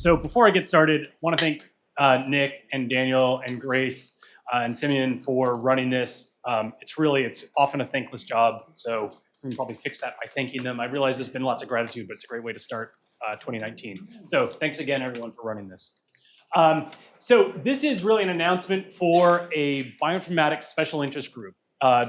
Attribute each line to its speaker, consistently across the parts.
Speaker 1: So before I get started, I want to thank Nick and Daniel and Grace and Simeon for running this. It's often a thankless job, so we can probably fix that by thanking them. I realize there's been lots of gratitude, but it's a great way to start 2019. So thanks again, everyone, for running this. So this is really an announcement for a bioinformatics special interest group.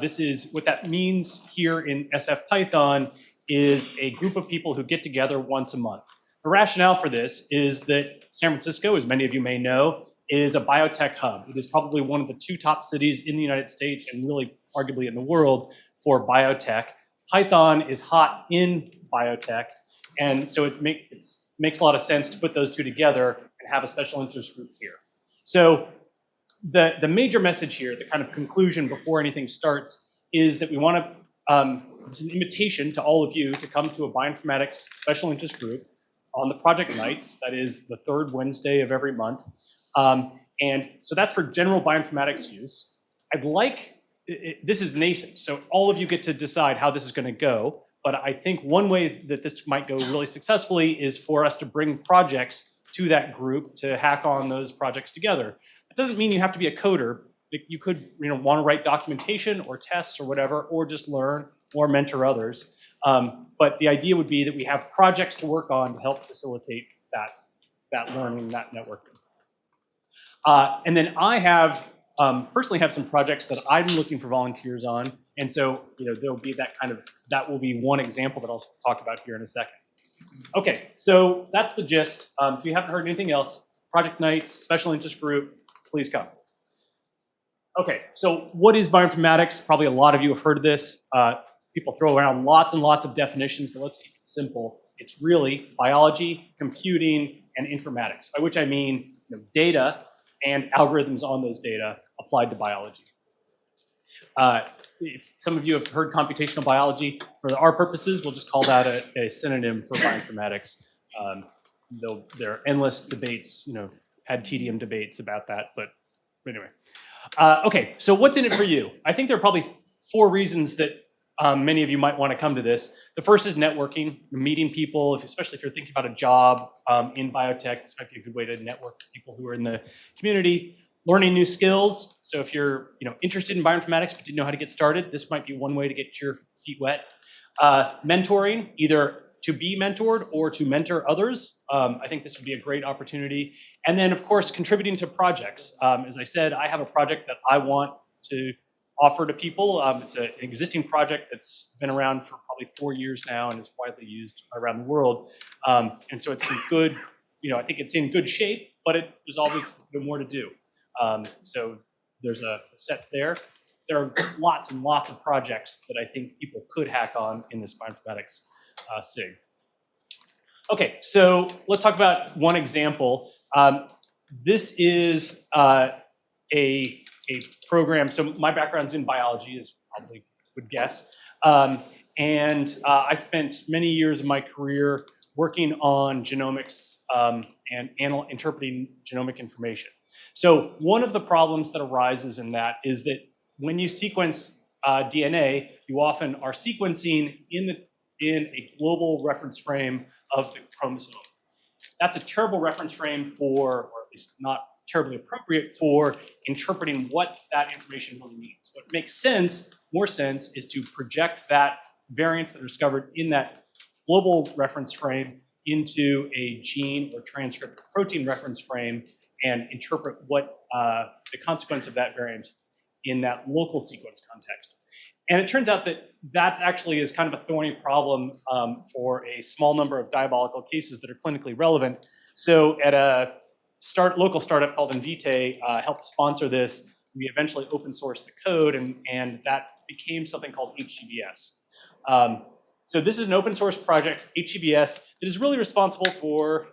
Speaker 1: This is what that means here in SF Python is a group of people who get together once a month. The rationale for this is that San Francisco, as many of you may know, is a biotech hub. It is probably one of the 2 top cities in the United States and really arguably in the world for biotech. Python is hot in biotech, and so it makes a lot of sense to put those 2 together and have a special interest group here. So the major message here, the kind of conclusion before anything starts, is that we want to, it's an invitation to all of you to come to a bioinformatics special interest group on the project nights. That is the 3rd Wednesday of every month. And so that's for general bioinformatics use. This is nascent, so all of you get to decide how this is going to go. But I think one way that this might go really successfully is for us to bring projects to that group to hack on those projects together. It doesn't mean you have to be a coder. You could want to write documentation or tests or whatever, or just learn or mentor others. But the idea would be that we have projects to work on to help facilitate that learning, that networking. And then I personally have some projects that I'm looking for volunteers on. And so there'll be that will be one example that I'll talk about here in a second. Okay, so that's the gist. If you haven't heard anything else, project nights, special interest group, please come. Okay, so what is bioinformatics? Probably a lot of you have heard of this. People throw around lots and lots of definitions, but let's keep it simple. It's really biology, computing, and informatics, by which I mean data and algorithms on those data applied to biology. If some of you have heard computational biology, for our purposes, we'll just call that a synonym for bioinformatics. There are endless debates, ad tedium debates about that, but anyway. Okay, so what's in it for you? I think there are probably 4 reasons that many of you might want to come to this. The first is networking, meeting people, especially if you're thinking about a job in biotech. This might be a good way to network with people who are in the community. Learning new skills. So if you're interested in bioinformatics but didn't know how to get started, this might be one way to get your feet wet. Mentoring, either to be mentored or to mentor others. I think this would be a great opportunity. And then, of course, contributing to projects. As I said, I have a project that I want to offer to people. It's an existing project that's been around for probably 4 years now and is widely used around the world. And so it's in good, I think it's in good shape, but there's always more to do. So there's a set there. There are lots and lots of projects that I think people could hack on in this bioinformatics SIG. Okay, so let's talk about one example. This is a program. So my background's in biology, as you probably would guess. And I spent many years of my career working on genomics and interpreting genomic information. So one of the problems that arises in that is that when you sequence DNA, you often are sequencing in a global reference frame of the chromosome. That's a terrible reference frame for, or at least not terribly appropriate for interpreting what that information really means. What makes more sense, is to project that variants that are discovered in that global reference frame into a gene or transcript or protein reference frame and interpret what the consequence of that variant in that local sequence context. And it turns out that that actually is kind of a thorny problem for a small number of diabolical cases that are clinically relevant. So at a local startup called Invitae helped sponsor this. We eventually open sourced the code, and that became something called HGBS. So this is an open source project, HGBS, that is really responsible for,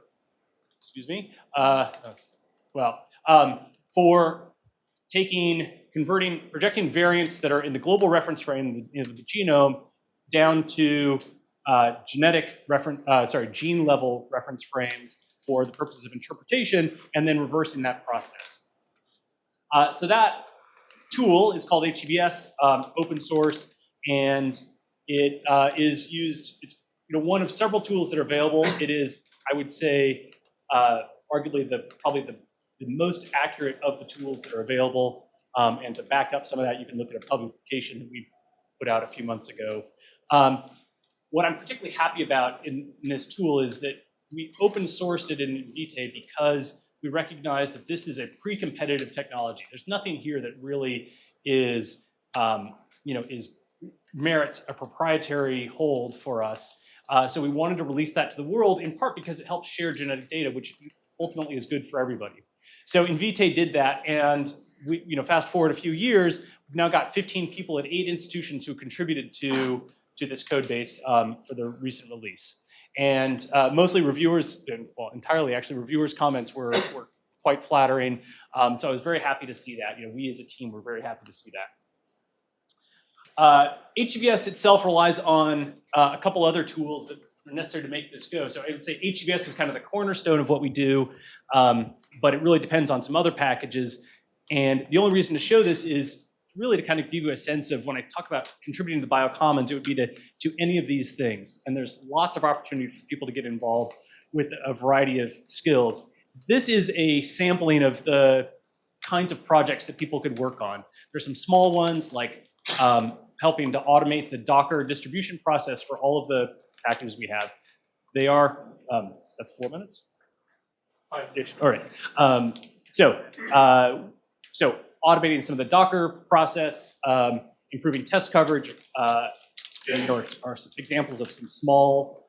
Speaker 1: for projecting variants that are in the global reference frame of the genome down to gene level reference frames for the purposes of interpretation, and then reversing that process. So that tool is called HGBS, open source, and it is used. It's one of several tools that are available. It is, I would say, arguably probably the most accurate of the tools that are available. And to back up some of that, you can look at a publication that we put out a few months ago. What I'm particularly happy about in this tool is that we open sourced it in Invitae because we recognize that this is a pre-competitive technology. There's nothing here that really is, merits a proprietary hold for us. So we wanted to release that to the world, in part because it helps share genetic data, which ultimately is good for everybody. So Invitae did that, and we, fast forward a few years, we've now got 15 people at 8 institutions who contributed to this code base for the recent release. And mostly reviewers, well, entirely actually, reviewers' comments were quite flattering. So I was very happy to see that. We as a team were very happy to see that. HGVS itself relies on a couple other tools that are necessary to make this go. So I would say HGVS is kind of the cornerstone of what we do, but it really depends on some other packages. And the only reason to show this is really to kind of give you a sense of when I talk about contributing to the biocommons, it would be to any of these things. And there's lots of opportunity for people to get involved with a variety of skills. This is a sampling of the kinds of projects that people could work on. There's some small ones like helping to automate the Docker distribution process for all of the packages we have. They are, that's 4 minutes? All right. So automating some of the Docker process, improving test coverage, are examples of some small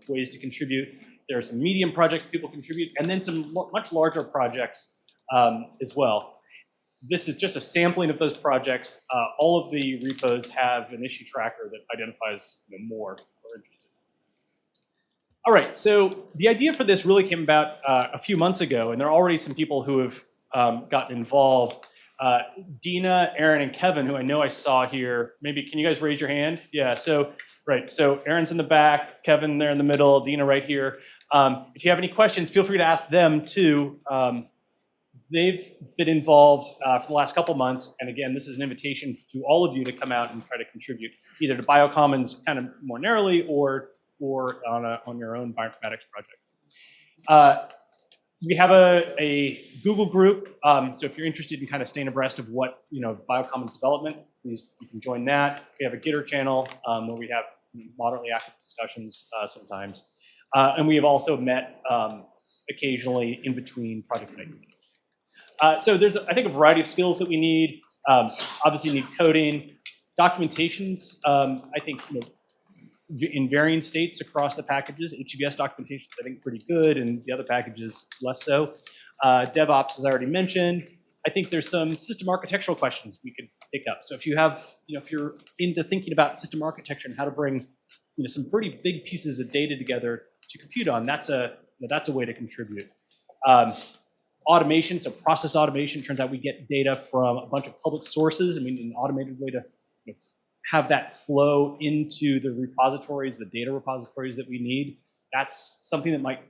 Speaker 1: ways to contribute. There are some medium projects people contribute, and then some much larger projects as well. This is just a sampling of those projects. All of the repos have an issue tracker that identifies more or interested. All right, so the idea for this really came about a few months ago, and there are already some people who have gotten involved. Dina, Aaron, and Kevin, who I know I saw here. Maybe can you guys raise your hand? Yeah, so right, so Aaron's in the back, Kevin there in the middle, Dina right here. If you have any questions, feel free to ask them too. They've been involved for the last couple months, and again, this is an invitation to all of you to come out and try to contribute, either to biocommons kind of more narrowly or on your own bioinformatics project. We have a Google group, so if you're interested in kind of staying abreast of what biocommons development, please you can join that. We have a Gitter channel where we have moderately active discussions sometimes, and we have also met occasionally in between project meetings. So there's, I think, a variety of skills that we need. Obviously, you need coding, documentations. I think in varying states across the packages, HGVS documentation is, I think, pretty good, and the other packages less so. DevOps, as I already mentioned. I think there's some system architectural questions we could pick up. So if you have, if you're into thinking about system architecture and how to bring, some pretty big pieces of data together to compute on, that's a way to contribute. Automation, so process automation. Turns out we get data from a bunch of public sources. I mean, an automated way to have that flow into the repositories, the data repositories that we need. That's something that might,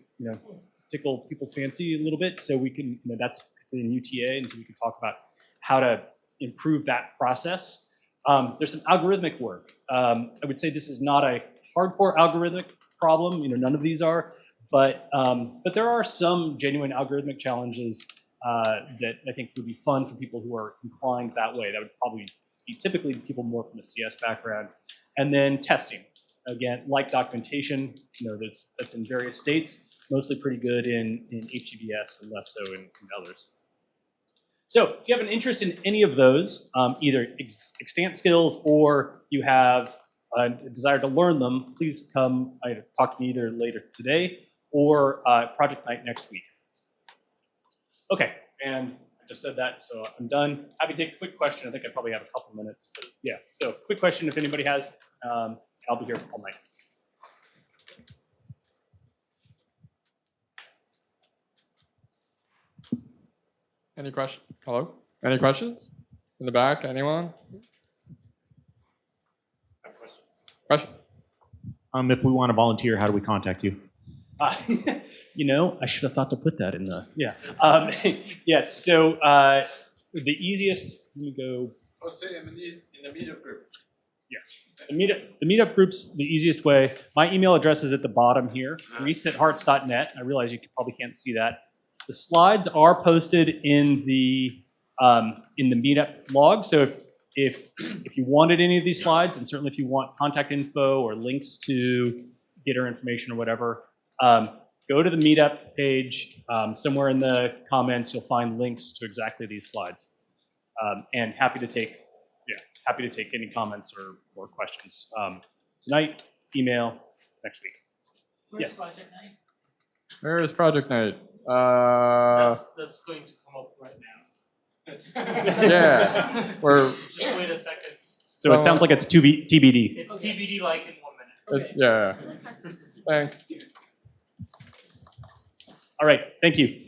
Speaker 1: tickle people's fancy a little bit. So we can, that's in UTA, and so we can talk about how to improve that process. There's some algorithmic work. I would say this is not a hardcore algorithmic problem. None of these are. But there are some genuine algorithmic challenges that I think would be fun for people who are inclined that way. That would probably be typically people more from a CS background. And then testing. Again, like documentation, that's in various states, mostly pretty good in HGVS and less so in others. So if you have an interest in any of those, either extant skills or you have a desire to learn them, please come either talk to me either later today or project night next week. Okay, and I just said that, so I'm done. Happy to take a quick question. I think I probably have a couple minutes, but yeah. So quick question if anybody has. I'll be here all night.
Speaker 2: Any question? Hello? Any questions? In the back, anyone? Question?
Speaker 3: If we want to volunteer, how do we contact you?
Speaker 1: I should have thought to put that in the, yeah. Yes, so the easiest, let me go.
Speaker 2: Oh, say I'm in the Meetup group.
Speaker 1: The meetup group's the easiest way. My email address is at the bottom here, reece@hearts.net. I realize you probably can't see that. The slides are posted in the meetup log. So if you wanted any of these slides, and certainly if you want contact info or links to Gitter information or whatever, go to the meetup page. Somewhere in the comments, you'll find links to exactly these slides. And happy to take any comments or questions tonight, email, next week.
Speaker 4: Where's
Speaker 1: Yes.
Speaker 4: Project Night?
Speaker 2: Where is Project Night?
Speaker 4: That's going to come up right now.
Speaker 2: Yeah, we're
Speaker 4: Just wait a second.
Speaker 1: So it sounds like it's TBD.
Speaker 4: It's TBD like in 1 minute.
Speaker 2: yeah. Thanks.
Speaker 1: All right, thank you.